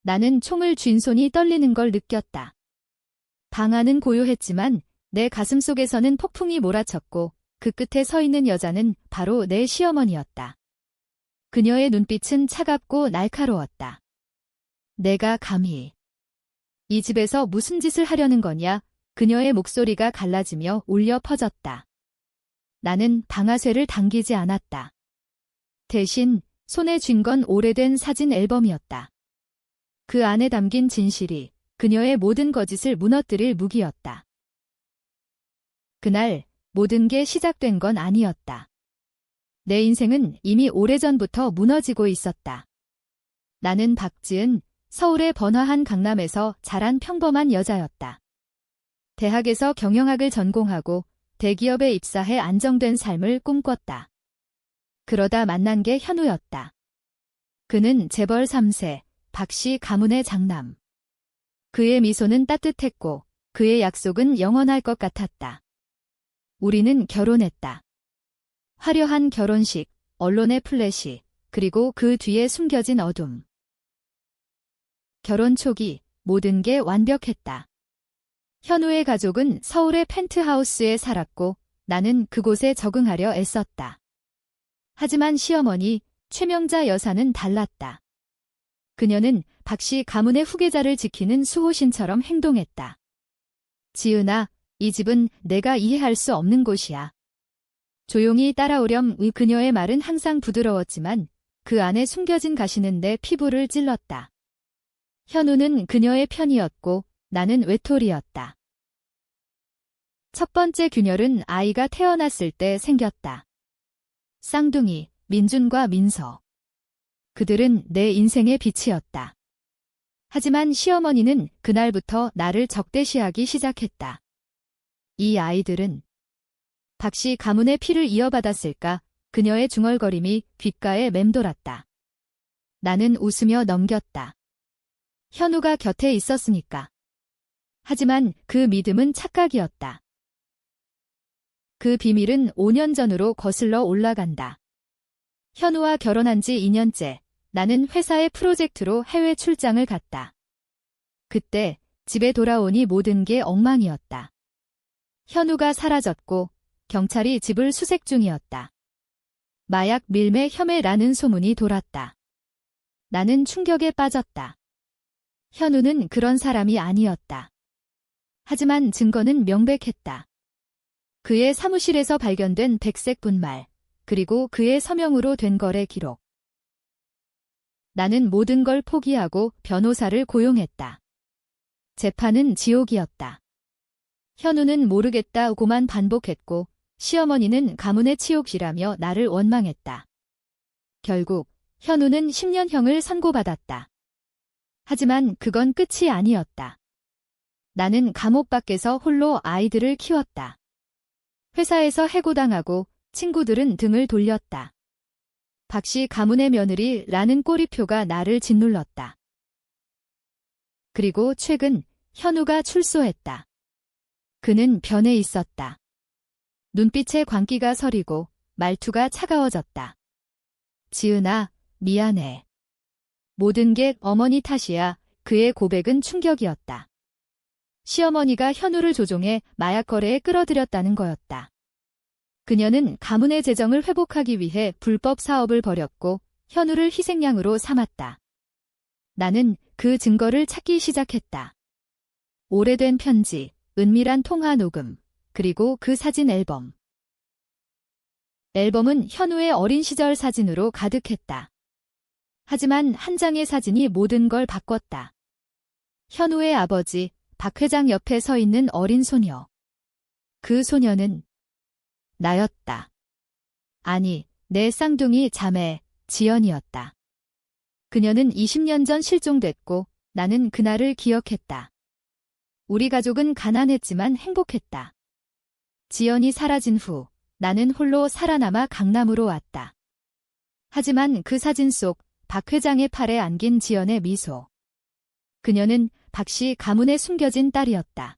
나는 총을 쥔 손이 떨리는 걸 느꼈다. 방 안은 고요했지만 내 가슴속에서는 폭풍이 몰아쳤고 그 끝에 서 있는 여자는 바로 내 시어머니였다. 그녀의 눈빛은 차갑고 날카로웠다. 내가 감히 이 집에서 무슨 짓을 하려는 거냐? 그녀의 목소리가 갈라지며 울려 퍼졌다. 나는 방아쇠를 당기지 않았다. 대신 손에 쥔 건 오래된 사진 앨범이었다. 그 안에 담긴 진실이 그녀의 모든 거짓을 무너뜨릴 무기였다. 그날 모든 게 시작된 건 아니었다. 내 인생은 이미 오래전부터 무너지고 있었다. 나는 박지은, 서울의 번화한 강남에서 자란 평범한 여자였다. 대학에서 경영학을 전공하고 대기업에 입사해 안정된 삶을 꿈꿨다. 그러다 만난 게 현우였다. 그는 재벌 3세, 박씨 가문의 장남. 그의 미소는 따뜻했고 그의 약속은 영원할 것 같았다. 우리는 결혼했다. 화려한 결혼식, 언론의 플래시, 그리고 그 뒤에 숨겨진 어둠. 결혼 초기 모든 게 완벽했다. 현우의 가족은 서울의 펜트하우스에 살았고 나는 그곳에 적응하려 애썼다. 하지만 시어머니, 최명자 여사는 달랐다. 그녀는 박씨 가문의 후계자를 지키는 수호신처럼 행동했다. 지은아, 이 집은 내가 이해할 수 없는 곳이야. 조용히 따라오렴. 그녀의 말은 항상 부드러웠지만 그 안에 숨겨진 가시는 내 피부를 찔렀다. 현우는 그녀의 편이었고 나는 외톨이였다. 첫 번째 균열은 아이가 태어났을 때 생겼다. 쌍둥이, 민준과 민서. 그들은 내 인생의 빛이었다. 하지만 시어머니는 그날부터 나를 적대시하기 시작했다. 이 아이들은 박씨 가문의 피를 이어받았을까? 그녀의 중얼거림이 귓가에 맴돌았다. 나는 웃으며 넘겼다. 현우가 곁에 있었으니까. 하지만 그 믿음은 착각이었다. 그 비밀은 5년 전으로 거슬러 올라간다. 현우와 결혼한 지 2년째, 나는 회사의 프로젝트로 해외 출장을 갔다. 그때 집에 돌아오니 모든 게 엉망이었다. 현우가 사라졌고 경찰이 집을 수색 중이었다. 마약 밀매 혐의라는 소문이 돌았다. 나는 충격에 빠졌다. 현우는 그런 사람이 아니었다. 하지만 증거는 명백했다. 그의 사무실에서 발견된 백색 분말, 그리고 그의 서명으로 된 거래 기록. 나는 모든 걸 포기하고 변호사를 고용했다. 재판은 지옥이었다. 현우는 모르겠다고만 반복했고 시어머니는 가문의 치욕이라며 나를 원망했다. 결국 현우는 10년형을 선고받았다. 하지만 그건 끝이 아니었다. 나는 감옥 밖에서 홀로 아이들을 키웠다. 회사에서 해고당하고 친구들은 등을 돌렸다. 박씨 가문의 며느리라는 꼬리표가 나를 짓눌렀다. 그리고 최근 현우가 출소했다. 그는 변해 있었다. 눈빛에 광기가 서리고 말투가 차가워졌다. 지은아, 미안해. 모든 게 어머니 탓이야. 그의 고백은 충격이었다. 시어머니가 현우를 조종해 마약 거래에 끌어들였다는 거였다. 그녀는 가문의 재정을 회복하기 위해 불법 사업을 벌였고 현우를 희생양으로 삼았다. 나는 그 증거를 찾기 시작했다. 오래된 편지, 은밀한 통화 녹음, 그리고 그 사진 앨범. 앨범은 현우의 어린 시절 사진으로 가득했다. 하지만 한 장의 사진이 모든 걸 바꿨다. 현우의 아버지, 박 회장 옆에 서 있는 어린 소녀. 그 소녀는 나였다. 아니, 내 쌍둥이 자매, 지연이었다. 그녀는 20년 전 실종됐고 나는 그날을 기억했다. 우리 가족은 가난했지만 행복했다. 지연이 사라진 후 나는 홀로 살아남아 강남으로 왔다. 하지만 그 사진 속 박 회장의 팔에 안긴 지연의 미소. 그녀는 박씨 가문에 숨겨진 딸이었다.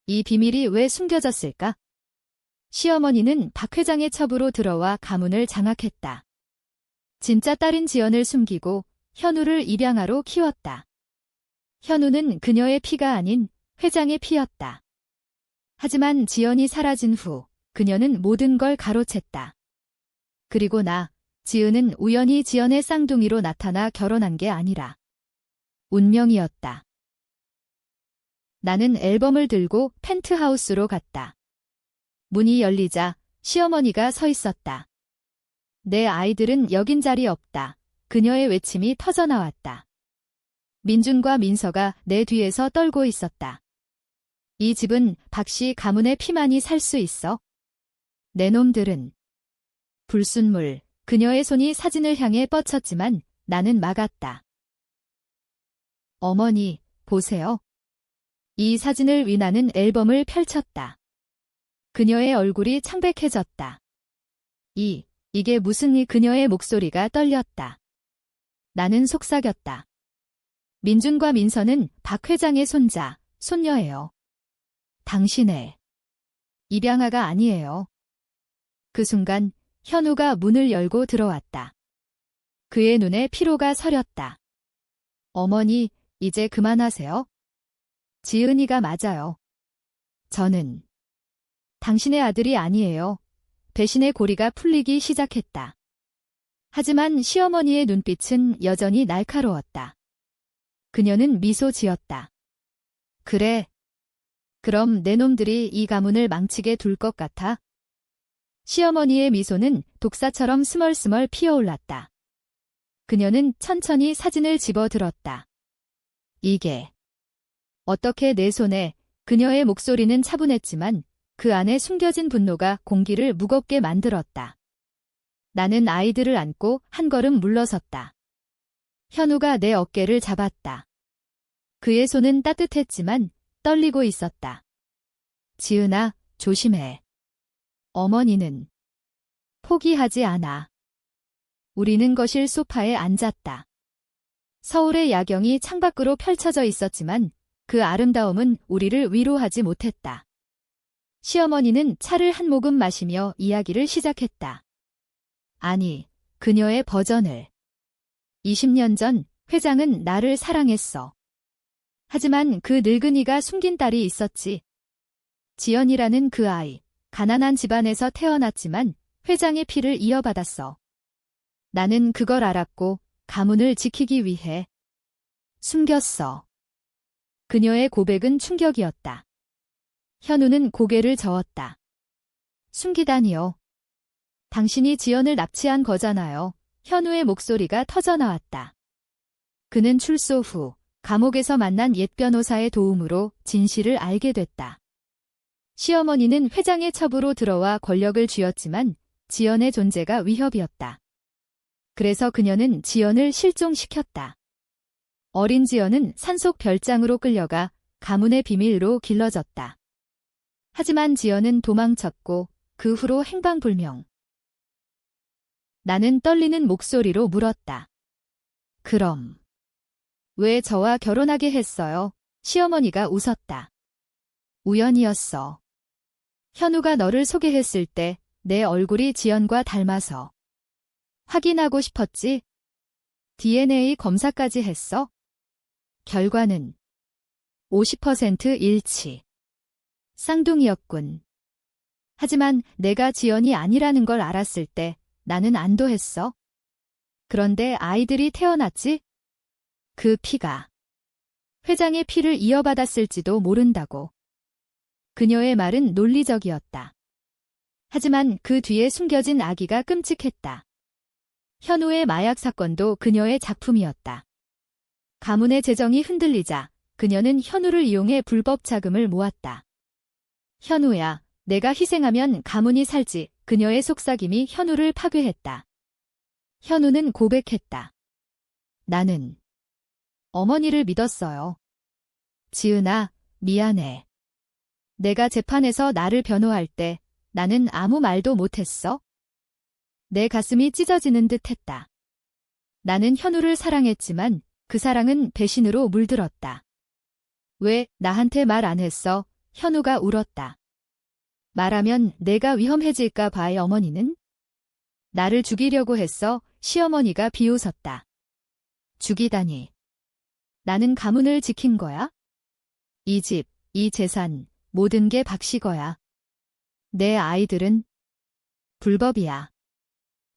이 비밀이 왜 숨겨졌을까? 시어머니는 박 회장의 첩으로 들어와 가문을 장악했다. 진짜 딸인 지연을 숨기고 현우를 입양아로 키웠다. 현우는 그녀의 피가 아닌 회장의 피였다. 하지만 지연이 사라진 후 그녀는 모든 걸 가로챘다. 그리고 지은은 우연히 지연의 쌍둥이로 나타나 결혼한 게 아니라 운명이었다. 나는 앨범을 들고 펜트하우스로 갔다. 문이 열리자 시어머니가 서 있었다. 내 아이들은 여긴 자리 없다. 그녀의 외침이 터져나왔다. 민준과 민서가 내 뒤에서 떨고 있었다. 이 집은 박씨 가문의 피만이 살 수 있어. 내 놈들은. 불순물, 그녀의 손이 사진을 향해 뻗쳤지만 나는 막았다. 어머니, 보세요. 이 사진을 위나는 앨범을 펼쳤다. 그녀의 얼굴이 창백해졌다. 이게 무슨 그녀의 목소리가 떨렸다. 나는 속삭였다. 민준과 민서는 박 회장의 손자, 손녀예요. 당신의 입양아가 아니에요. 그 순간 현우가 문을 열고 들어왔다. 그의 눈에 피로가 서렸다. 어머니, 이제 그만하세요. 지은이가 맞아요. 저는 당신의 아들이 아니에요. 배신의 고리가 풀리기 시작했다. 하지만 시어머니의 눈빛은 여전히 날카로웠다. 그녀는 미소 지었다. 그래. 그럼 내 놈들이 이 가문을 망치게 둘 것 같아? 시어머니의 미소는 독사처럼 스멀스멀 피어올랐다. 그녀는 천천히 사진을 집어들었다. 이게 어떻게 내 손에. 그녀의 목소리는 차분했지만 그 안에 숨겨진 분노가 공기를 무겁게 만들었다. 나는 아이들을 안고 한 걸음 물러섰다. 현우가 내 어깨를 잡았다. 그의 손은 따뜻했지만 떨리고 있었다. 지은아, 조심해. 어머니는 포기하지 않아. 우리는 거실 소파에 앉았다. 서울의 야경이 창밖으로 펼쳐져 있었지만 그 아름다움은 우리를 위로하지 못했다. 시어머니는 차를 한 모금 마시며 이야기를 시작했다. 아니, 그녀의 버전을. 20년 전 회장은 나를 사랑했어. 하지만 그 늙은이가 숨긴 딸이 있었지. 지연이라는 그 아이, 가난한 집안에서 태어났지만 회장의 피를 이어받았어. 나는 그걸 알았고 가문을 지키기 위해 숨겼어. 그녀의 고백은 충격이었다. 현우는 고개를 저었다. 숨기다니요. 당신이 지연을 납치한 거잖아요. 현우의 목소리가 터져나왔다. 그는 출소 후 감옥에서 만난 옛 변호사의 도움으로 진실을 알게 됐다. 시어머니는 회장의 첩으로 들어와 권력을 쥐었지만 지연의 존재가 위협이었다. 그래서 그녀는 지연을 실종시켰다. 어린 지연은 산속 별장으로 끌려가 가문의 비밀로 길러졌다. 하지만 지연은 도망쳤고 그 후로 행방불명. 나는 떨리는 목소리로 물었다. 그럼 왜 저와 결혼하게 했어요? 시어머니가 웃었다. 우연이었어. 현우가 너를 소개했을 때 내 얼굴이 지연과 닮아서 확인하고 싶었지? DNA 검사까지 했어? 결과는 50% 일치. 쌍둥이였군. 하지만 내가 지연이 아니라는 걸 알았을 때 나는 안도했어. 그런데 아이들이 태어났지? 그 피가 회장의 피를 이어받았을지도 모른다고. 그녀의 말은 논리적이었다. 하지만 그 뒤에 숨겨진 악의가 끔찍했다. 현우의 마약 사건도 그녀의 작품이었다. 가문의 재정이 흔들리자 그녀는 현우를 이용해 불법 자금을 모았다. 현우야, 내가 희생하면 가문이 살지. 그녀의 속삭임이 현우를 파괴했다. 현우는 고백했다. 나는 어머니를 믿었어요. 지은아, 미안해. 내가 재판에서 나를 변호할 때 나는 아무 말도 못했어. 내 가슴이 찢어지는 듯 했다. 나는 현우를 사랑했지만 그 사랑은 배신으로 물들었다. 왜 나한테 말 안 했어? 현우가 울었다. 말하면 내가 위험해질까 봐의 어머니는? 나를 죽이려고 했어. 시어머니가 비웃었다. 죽이다니. 나는 가문을 지킨 거야? 이 집, 이 재산, 모든 게 박씨거야. 내 아이들은 불법이야.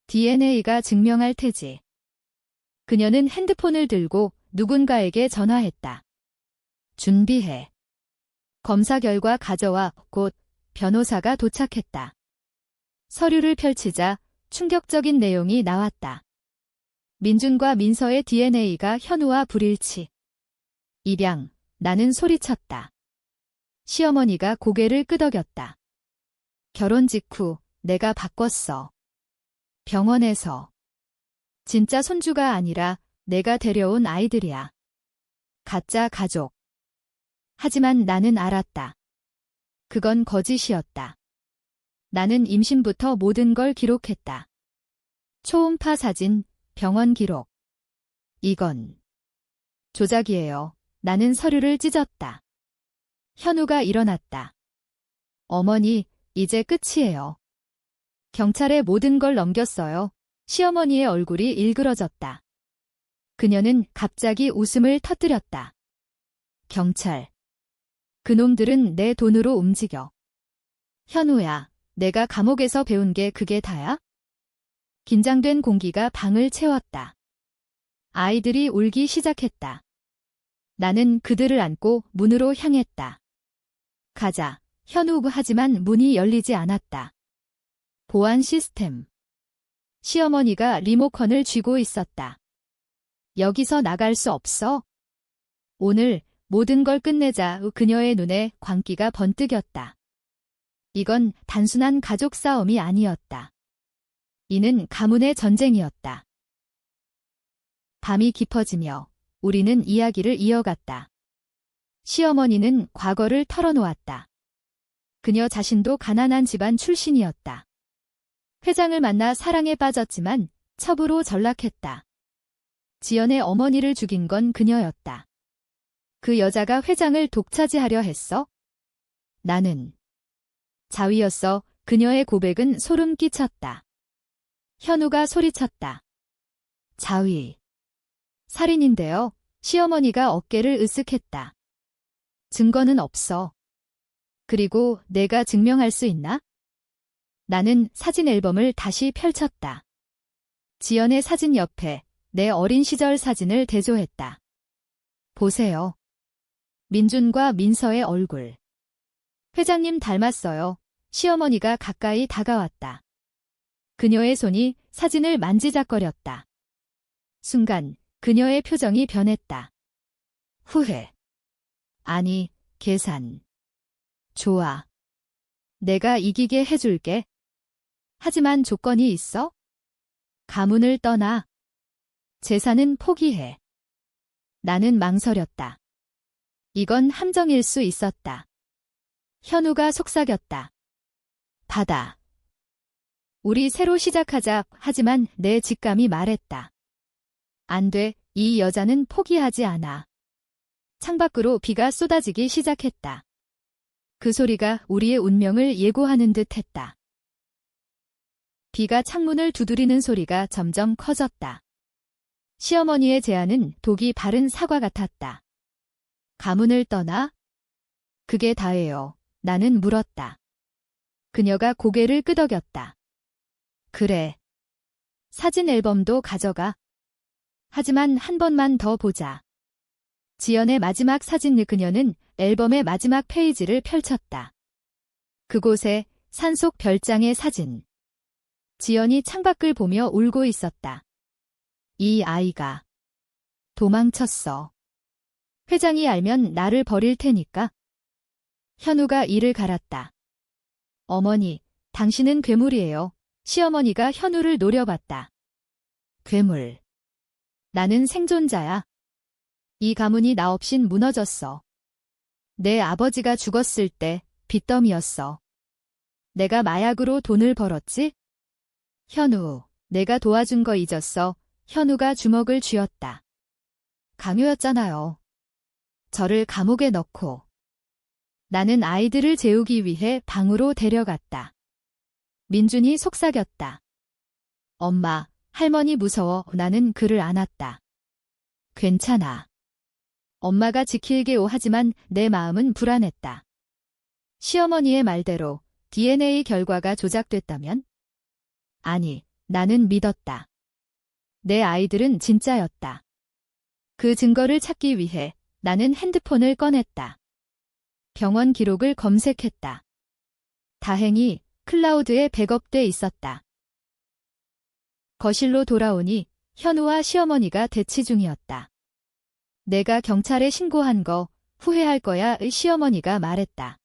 DNA가 증명할 테지. 그녀는 핸드폰을 들고 누군가에게 전화했다. 준비해. 검사 결과 가져와. 곧 변호사가 도착했다. 서류를 펼치자 충격적인 내용이 나왔다. 민준과 민서의 DNA가 현우와 불일치. 입양, 나는 소리쳤다. 시어머니가 고개를 끄덕였다. 결혼 직후 내가 바꿨어. 병원에서. 진짜 손주가 아니라 내가 데려온 아이들이야. 가짜 가족. 하지만 나는 알았다. 그건 거짓이었다. 나는 임신부터 모든 걸 기록했다. 초음파 사진, 병원 기록. 이건 조작이에요. 나는 서류를 찢었다. 현우가 일어났다. 어머니, 이제 끝이에요. 경찰에 모든 걸 넘겼어요. 시어머니의 얼굴이 일그러졌다. 그녀는 갑자기 웃음을 터뜨렸다. 경찰. 그놈들은 내 돈으로 움직여. 현우야, 내가 감옥에서 배운 게 그게 다야? 긴장된 공기가 방을 채웠다. 아이들이 울기 시작했다. 나는 그들을 안고 문으로 향했다. 가자. 현우. 하지만 문이 열리지 않았다. 보안 시스템. 시어머니가 리모컨을 쥐고 있었다. 여기서 나갈 수 없어. 오늘 모든 걸 끝내자. 그녀의 눈에 광기가 번뜩였다. 이건 단순한 가족 싸움이 아니었다. 이는 가문의 전쟁이었다. 밤이 깊어지며 우리는 이야기를 이어갔다. 시어머니는 과거를 털어놓았다. 그녀 자신도 가난한 집안 출신이었다. 회장을 만나 사랑에 빠졌지만 첩으로 전락했다. 지연의 어머니를 죽인 건 그녀였다. 그 여자가 회장을 독차지하려 했어? 나는 자위였어. 그녀의 고백은 소름 끼쳤다. 현우가 소리쳤다. 자위. 살인인데요. 시어머니가 어깨를 으쓱했다. 증거는 없어. 그리고 내가 증명할 수 있나? 나는 사진 앨범을 다시 펼쳤다. 지연의 사진 옆에 내 어린 시절 사진을 대조했다. 보세요. 민준과 민서의 얼굴. 회장님 닮았어요. 시어머니가 가까이 다가왔다. 그녀의 손이 사진을 만지작거렸다. 순간 그녀의 표정이 변했다. 후회. 아니, 계산. 좋아. 내가 이기게 해줄게. 하지만 조건이 있어? 가문을 떠나. 재산은 포기해. 나는 망설였다. 이건 함정일 수 있었다. 현우가 속삭였다. 받아. 우리 새로 시작하자. 하지만 내 직감이 말했다. 안 돼. 이 여자는 포기하지 않아. 창밖으로 비가 쏟아지기 시작했다. 그 소리가 우리의 운명을 예고하는 듯 했다. 비가 창문을 두드리는 소리가 점점 커졌다. 시어머니의 제안은 독이 바른 사과 같았다. 가문을 떠나? 그게 다예요. 나는 물었다. 그녀가 고개를 끄덕였다. 그래. 사진 앨범도 가져가. 하지만 한 번만 더 보자. 지연의 마지막 사진. 그녀는 앨범의 마지막 페이지를 펼쳤다. 그곳에 산속 별장의 사진. 지연이 창밖을 보며 울고 있었다. 이 아이가 도망쳤어. 회장이 알면 나를 버릴 테니까. 현우가 이를 갈았다. 어머니, 당신은 괴물이에요. 시어머니가 현우를 노려봤다. 괴물. 나는 생존자야. 이 가문이 나 없인 무너졌어. 내 아버지가 죽었을 때 빚더미였어. 내가 마약으로 돈을 벌었지? 현우, 내가 도와준 거 잊었어. 현우가 주먹을 쥐었다. 강요였잖아요. 저를 감옥에 넣고. 나는 아이들을 재우기 위해 방으로 데려갔다. 민준이 속삭였다. 엄마, 할머니 무서워. 나는 그를 안았다. 괜찮아. 엄마가 지킬게요 하지만 내 마음은 불안했다. 시어머니의 말대로 DNA 결과가 조작됐다면? 아니, 나는 믿었다. 내 아이들은 진짜였다. 그 증거를 찾기 위해 나는 핸드폰을 꺼냈다. 병원 기록을 검색했다. 다행히 클라우드에 백업돼 있었다. 거실로 돌아오니 현우와 시어머니가 대치 중이었다. 내가 경찰에 신고한 거 후회할 거야의 시어머니가 말했다.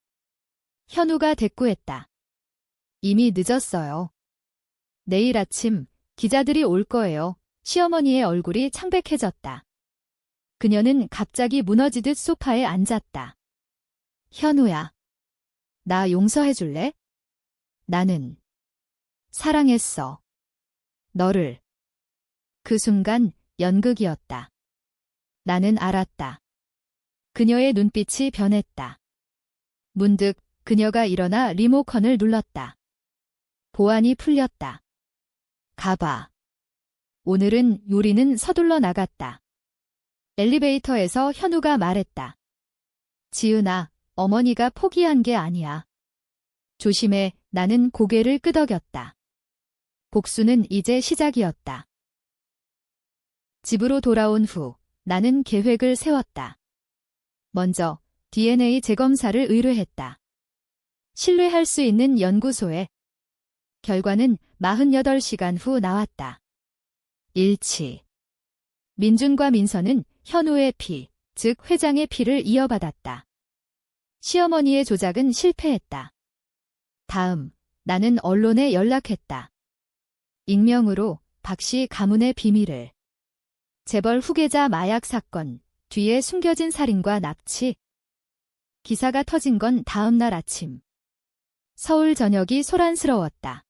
현우가 대꾸했다. 이미 늦었어요. 내일 아침 기자들이 올 거예요. 시어머니의 얼굴이 창백해졌다. 그녀는 갑자기 무너지듯 소파에 앉았다. 현우야, 나 용서해줄래? 나는 사랑했어. 너를. 그 순간 연극이었다. 나는 알았다. 그녀의 눈빛이 변했다. 문득 그녀가 일어나 리모컨을 눌렀다. 보안이 풀렸다. 가봐. 오늘은 요리는 서둘러 나갔다. 엘리베이터에서 현우가 말했다. 지은아, 어머니가 포기한 게 아니야. 조심해. 나는 고개를 끄덕였다. 복수는 이제 시작이었다. 집으로 돌아온 후 나는 계획을 세웠다. 먼저 DNA 재검사를 의뢰했다. 신뢰할 수 있는 연구소에. 결과는 48시간 후 나왔다. 일치. 민준과 민서는 현우의 피, 즉 회장의 피를 이어받았다. 시어머니의 조작은 실패했다. 다음, 나는 언론에 연락했다. 익명으로 박씨 가문의 비밀을. 재벌 후계자 마약 사건, 뒤에 숨겨진 살인과 납치. 기사가 터진 건 다음 날 아침. 서울 저녁이 소란스러웠다.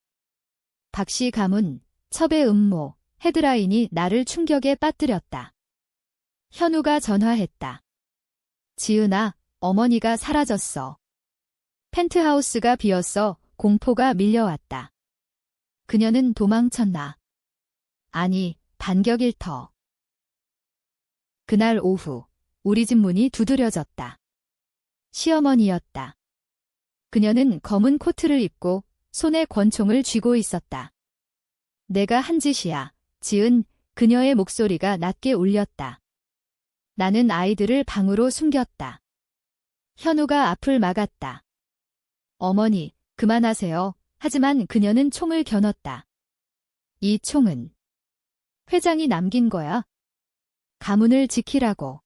박씨 가문, 첩의 음모, 헤드라인이 나를 충격에 빠뜨렸다. 현우가 전화했다. 지은아, 어머니가 사라졌어. 펜트하우스가 비었어. 공포가 밀려왔다. 그녀는 도망쳤나? 아니, 반격일 터. 그날 오후, 우리 집 문이 두드려졌다. 시어머니였다. 그녀는 검은 코트를 입고 손에 권총을 쥐고 있었다. 내가 한 짓이야. 지은. 그녀의 목소리가 낮게 울렸다. 나는 아이들을 방으로 숨겼다. 현우가 앞을 막았다. 어머니, 그만하세요. 하지만 그녀는 총을 겨눴다. 이 총은 회장이 남긴 거야. 가문을 지키라고.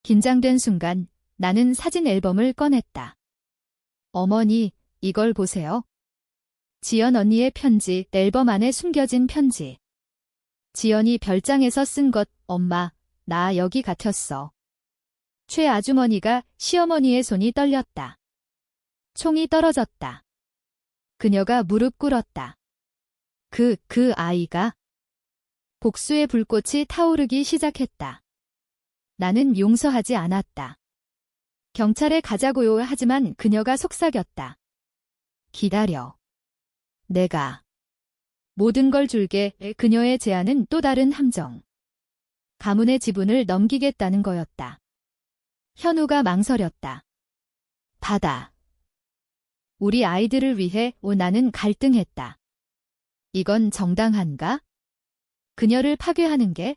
긴장된 순간 나는 사진 앨범을 꺼냈다. 어머니, 이걸 보세요. 지연 언니의 편지, 앨범 안에 숨겨진 편지. 지연이 별장에서 쓴 것, 엄마, 나 여기 갇혔어. 최 아주머니가 시어머니의 손이 떨렸다. 총이 떨어졌다. 그녀가 무릎 꿇었다. 그 아이가? 복수의 불꽃이 타오르기 시작했다. 나는 용서하지 않았다. 경찰에 가자고요 하지만 그녀가 속삭였다. 기다려. 내가 모든 걸 줄게. 그녀의 제안은 또 다른 함정. 가문의 지분을 넘기겠다는 거였다. 현우가 망설였다. 받아. 우리 아이들을 위해 나는 갈등했다. 이건 정당한가? 그녀를 파괴하는 게?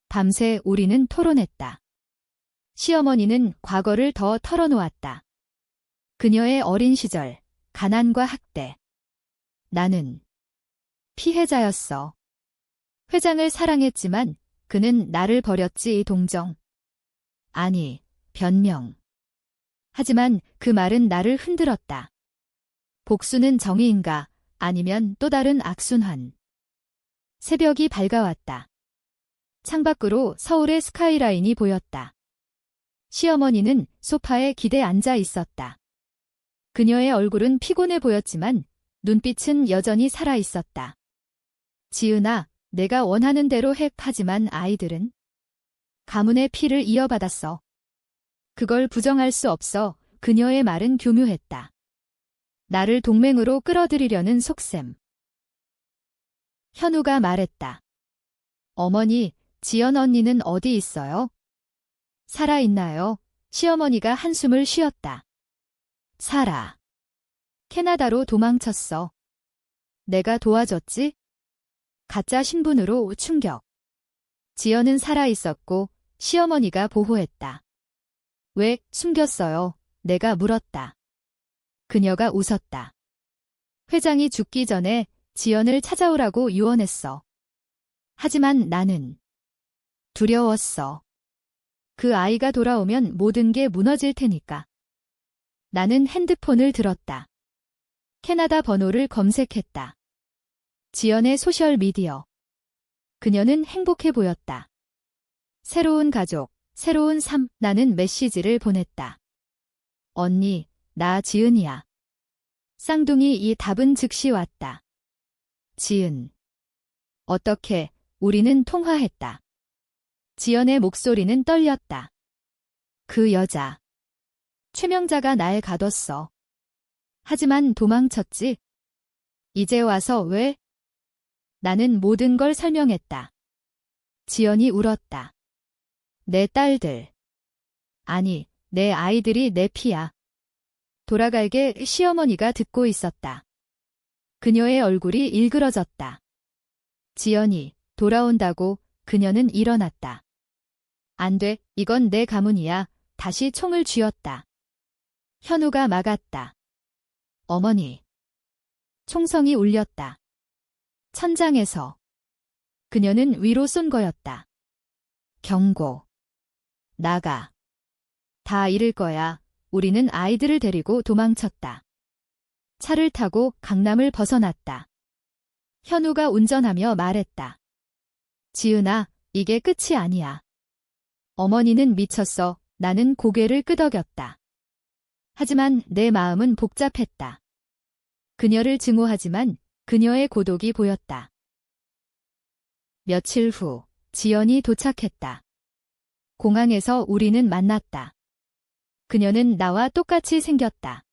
밤새 우리는 토론했다. 시어머니는 과거를 더 털어놓았다. 그녀의 어린 시절, 가난과 학대. 나는 피해자였어. 회장을 사랑했지만 그는 나를 버렸지. 동정. 아니, 변명. 하지만 그 말은 나를 흔들었다. 복수는 정의인가? 아니면 또 다른 악순환. 새벽이 밝아왔다. 창밖으로 서울의 스카이라인이 보였다. 시어머니는 소파에 기대 앉아 있었다. 그녀의 얼굴은 피곤해 보였지만 눈빛은 여전히 살아 있었다. 지은아, 내가 원하는 대로 해. 하지만 아이들은 가문의 피를 이어받았어. 그걸 부정할 수 없어. 그녀의 말은 교묘했다. 나를 동맹으로 끌어들이려는 속셈. 현우가 말했다. 어머니, 지연 언니는 어디 있어요? 살아있나요? 시어머니가 한숨을 쉬었다. 살아. 캐나다로 도망쳤어. 내가 도와줬지? 가짜 신분으로 충격. 지연은 살아있었고 시어머니가 보호했다. 왜 숨겼어요? 내가 물었다. 그녀가 웃었다. 회장이 죽기 전에 지연을 찾아오라고 유언했어. 하지만 나는 두려웠어. 그 아이가 돌아오면 모든 게 무너질 테니까. 나는 핸드폰을 들었다. 캐나다 번호를 검색했다. 지연의 소셜미디어. 그녀는 행복해 보였다. 새로운 가족, 새로운 삶. 나는 메시지를 보냈다. 언니, 나 지은이야. 쌍둥이 이 답은 즉시 왔다. 지은. 어떻게, 우리는 통화했다. 지연의 목소리는 떨렸다. 그 여자. 최명자가 날 가뒀어. 하지만 도망쳤지. 이제 와서 왜? 나는 모든 걸 설명했다. 지연이 울었다. 내 딸들. 아니, 내 아이들이 내 피야. 돌아갈게. 시어머니가 듣고 있었다. 그녀의 얼굴이 일그러졌다. 지연이 돌아온다고. 그녀는 일어났다. 안 돼, 이건 내 가문이야. 다시 총을 쥐었다. 현우가 막았다. 어머니. 총성이 울렸다. 천장에서. 그녀는 위로 쏜 거였다. 경고. 나가. 다 잃을 거야. 우리는 아이들을 데리고 도망쳤다. 차를 타고 강남을 벗어났다. 현우가 운전하며 말했다. 지은아, 이게 끝이 아니야. 어머니는 미쳤어. 나는 고개를 끄덕였다. 하지만 내 마음은 복잡했다. 그녀를 증오하지만 그녀의 고독이 보였다. 며칠 후, 지연이 도착했다. 공항에서 우리는 만났다. 그녀는 나와 똑같이 생겼다.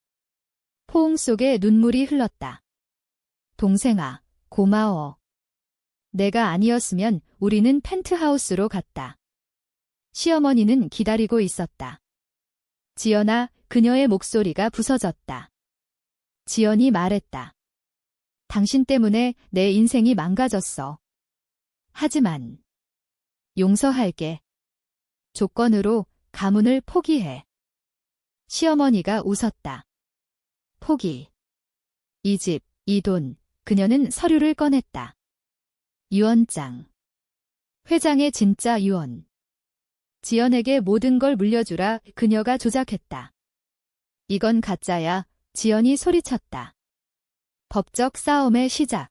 포옹 속에 눈물이 흘렀다. 동생아, 고마워. 내가 아니었으면 우리는 펜트하우스로 갔다. 시어머니는 기다리고 있었다. 지연아, 그녀의 목소리가 부서졌다. 지연이 말했다. 당신 때문에 내 인생이 망가졌어. 하지만 용서할게. 조건으로 가문을 포기해. 시어머니가 웃었다. 포기. 이 집, 이 돈. 그녀는 서류를 꺼냈다. 유언장. 회장의 진짜 유언. 지연에게 모든 걸 물려주라. 그녀가 조작했다. 이건 가짜야. 지연이 소리쳤다. 법적 싸움의 시작.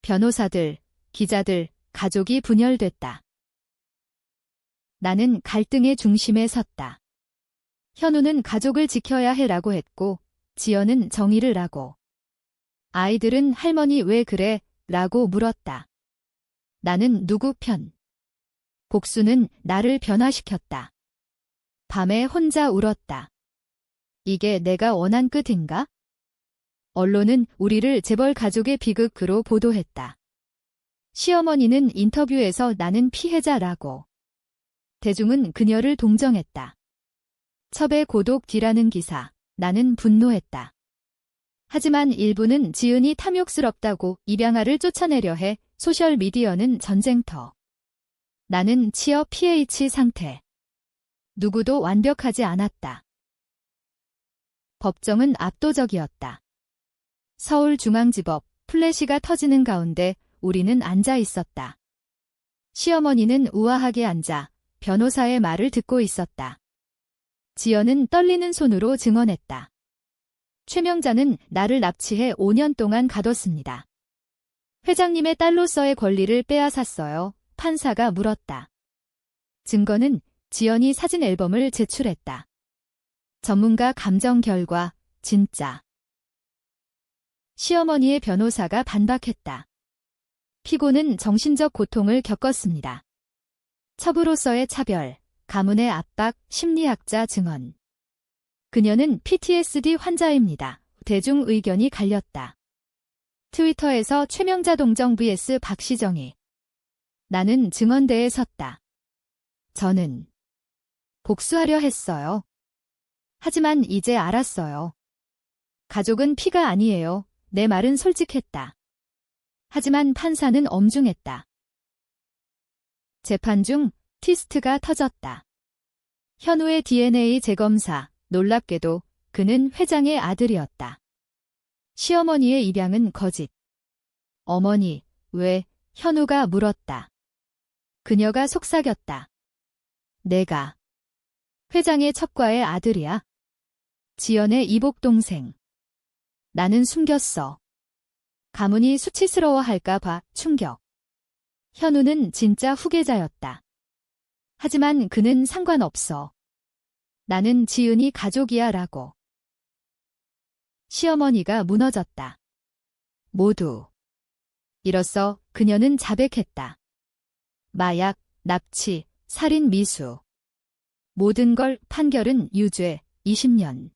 변호사들, 기자들, 가족이 분열됐다. 나는 갈등의 중심에 섰다. 현우는 가족을 지켜야 해라고 했고, 지연은 정의를 하고. 아이들은 할머니 왜 그래? 라고 물었다. 나는 누구 편? 복수는 나를 변화시켰다. 밤에 혼자 울었다. 이게 내가 원한 끝인가? 언론은 우리를 재벌 가족의 비극으로 보도했다. 시어머니는 인터뷰에서 나는 피해자라고. 대중은 그녀를 동정했다. 첩의 고독 뒤라는 기사, 나는 분노했다. 하지만 일부는 지은이 탐욕스럽다고 입양아를 쫓아내려 해. 소셜미디어는 전쟁터. 나는 취업 PH 상태. 누구도 완벽하지 않았다. 법정은 압도적이었다. 서울중앙지법, 플래시가 터지는 가운데 우리는 앉아 있었다. 시어머니는 우아하게 앉아 변호사의 말을 듣고 있었다. 지연은 떨리는 손으로 증언했다. 최명자는 나를 납치해 5년 동안 가뒀습니다. 회장님의 딸로서의 권리를 빼앗았어요. 판사가 물었다. 증거는 지연이 사진 앨범을 제출했다. 전문가 감정 결과, 진짜. 시어머니의 변호사가 반박했다. 피고는 정신적 고통을 겪었습니다. 첩으로서의 차별, 가문의 압박, 심리학자 증언. 그녀는 PTSD 환자입니다. 대중 의견이 갈렸다. 트위터에서 최명자 동정 vs 박시정이. 나는 증언대에 섰다. 저는 복수하려 했어요. 하지만 이제 알았어요. 가족은 피가 아니에요. 내 말은 솔직했다. 하지만 판사는 엄중했다. 재판 중 트위스트가 터졌다. 현우의 DNA 재검사, 놀랍게도 그는 회장의 아들이었다. 시어머니의 입양은 거짓. 어머니, 왜? 현우가 물었다. 그녀가 속삭였다. 내가 회장의 첩과의 아들이야. 지연의 이복동생. 나는 숨겼어. 가문이 수치스러워할까 봐 충격. 현우는 진짜 후계자였다. 하지만 그는 상관없어. 나는 지은이 가족이야 라고. 시어머니가 무너졌다. 모두. 이로써 그녀는 자백했다. 마약, 납치, 살인 미수. 모든 걸 판결은 유죄, 20년.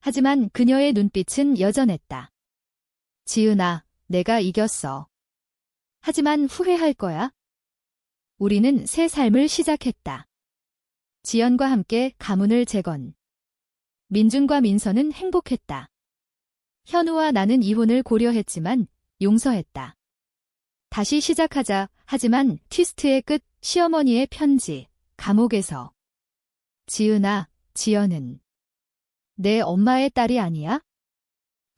하지만 그녀의 눈빛은 여전했다. 지은아, 내가 이겼어. 하지만 후회할 거야? 우리는 새 삶을 시작했다. 지연과 함께 가문을 재건. 민준과 민서는 행복했다. 현우와 나는 이혼을 고려했지만 용서했다. 다시 시작하자. 하지만 트위스트의 끝, 시어머니의 편지, 감옥에서. 지은아, 지연은 내 엄마의 딸이 아니야?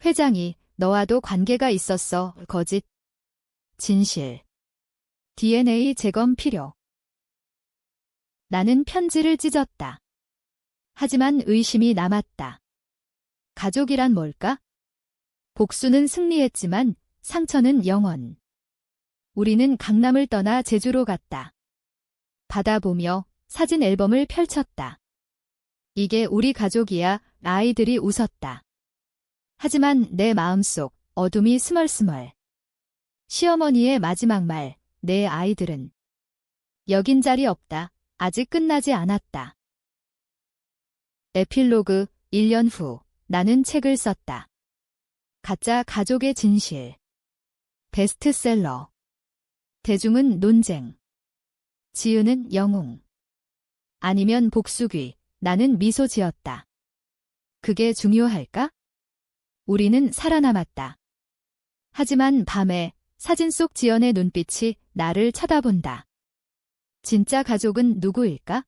회장이 너와도 관계가 있었어. 거짓. 진실. DNA 재검 필요. 나는 편지를 찢었다. 하지만 의심이 남았다. 가족이란 뭘까? 복수는 승리했지만 상처는 영원. 우리는 강남을 떠나 제주로 갔다. 바다 보며 사진 앨범을 펼쳤다. 이게 우리 가족이야. 아이들이 웃었다. 하지만 내 마음속 어둠이 스멀스멀. 시어머니의 마지막 말, 내 아이들은. 여긴 자리 없다. 아직 끝나지 않았다. 에필로그, 1년 후, 나는 책을 썼다. 가짜 가족의 진실. 베스트셀러. 대중은 논쟁. 지은은 영웅. 아니면 복수귀. 나는 미소 지었다. 그게 중요할까? 우리는 살아남았다. 하지만 밤에 사진 속 지연의 눈빛이 나를 쳐다본다. 진짜 가족은 누구일까?